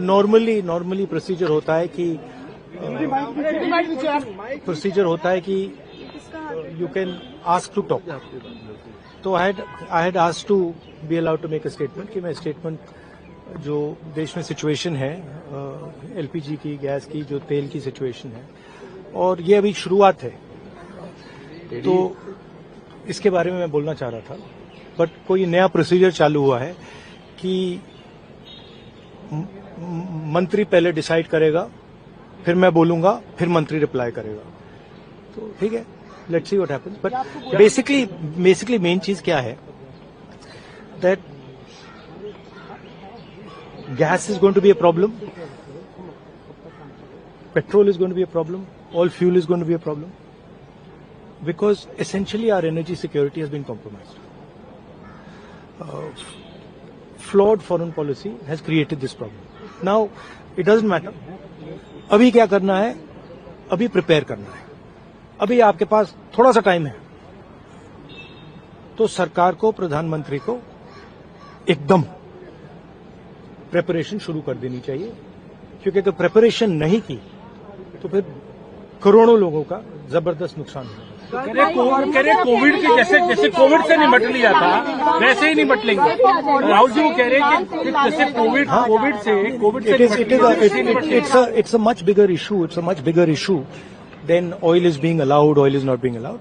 Normally procedure होता है कि you can ask to talk. तो I had asked to be allowed to make a statement कि मैं स्टेटमेंट जो देश में सिचुएशन है एलपीजी की, गैस की, जो तेल की सिचुएशन है, और ये अभी शुरुआत है, तो इसके बारे में मैं बोलना चाह रहा था। बट कोई नया प्रोसीजर चालू हुआ है कि मंत्री पहले डिसाइड करेगा, फिर मैं बोलूंगा, फिर मंत्री रिप्लाई करेगा। तो ठीक है, let's see what happens. But basically main चीज क्या है, that gas is going to be a problem, petrol is going to be a problem, all fuel is going to be a problem, because essentially our energy security has been compromised. Flawed foreign policy has created this problem. Now it doesn't matter अभी क्या करना है, अभी prepare करना है। अभी आपके पास थोड़ा सा टाइम है, तो सरकार को, प्रधानमंत्री को एकदम प्रेपरेशन शुरू कर देनी चाहिए, क्योंकि अगर प्रेपरेशन नहीं की तो फिर करोड़ों लोगों का जबरदस्त नुकसान होगा। कह रहे कोविड के जैसे कोविड से निपट लिया था वैसे ही निपट लेंगे। राहुल जी वो कह रहे हैं कि जैसे कोविड से it's a much bigger issue than oil is being allowed, oil is not being allowed.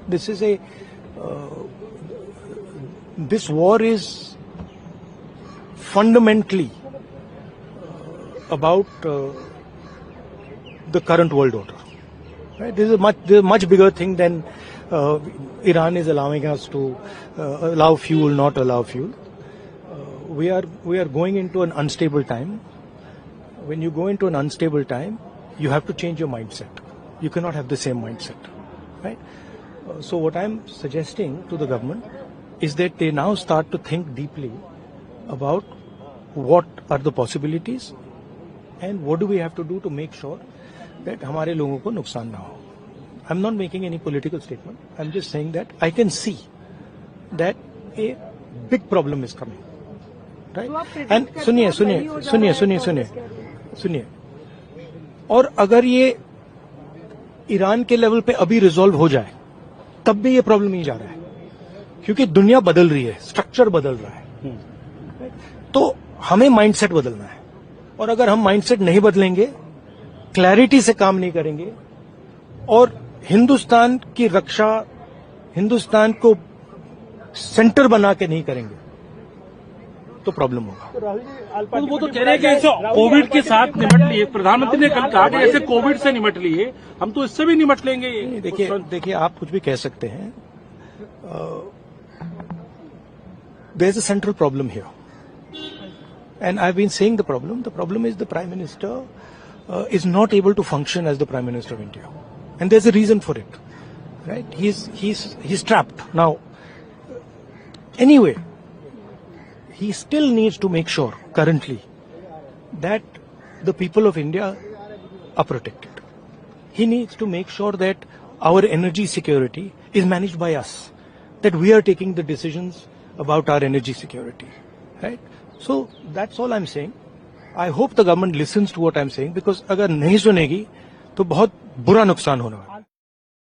This war is fundamentally about the current world order. Right? This is a much bigger thing than Iran is allowing us to allow fuel, not allow fuel. We are going into an unstable time. When you go into an unstable time, you have to change your mindset. You cannot have the same mindset, right? So what I'm suggesting to the government is that they now start to think deeply about what are the possibilities and what do we have to do to make sure that हमारे लोगों को नुकसान ना हो। I'm not making any political statement. I'm just saying that I can see that a big problem is coming, right? And सुनिए, और अगर ये ईरान के लेवल पे अभी रिजॉल्व हो जाए तब भी ये प्रॉब्लम नहीं जा रहा है, क्योंकि दुनिया बदल रही है, स्ट्रक्चर बदल रहा है। तो हमें माइंडसेट बदलना है, और अगर हम माइंडसेट नहीं बदलेंगे, क्लैरिटी से काम नहीं करेंगे, और हिंदुस्तान की रक्षा, हिंदुस्तान को सेंटर बना के नहीं करेंगे, तो प्रॉब्लम होगा। तो वो तो कह रहे हैं कि कोविड के साथ निपट लिए, प्रधानमंत्री ने कल कहा कि ऐसे कोविड से निपट लिए, हम तो इससे भी निपट लेंगे। देखिए आप कुछ भी कह सकते हैं, there is a central problem here, and I've been saying the problem is the Prime Minister is not able to function as the Prime Minister of India, and there's a reason for it, right? He's trapped now. Anyway, he still needs to make sure currently that the people of India are protected. He needs to make sure that our energy security is managed by us, that we are taking the decisions about our energy security, right? So that's all I'm saying. I hope the government listens to what I'm saying, because अगर नहीं सुनेगी तो बहुत बुरा नुकसान होना है।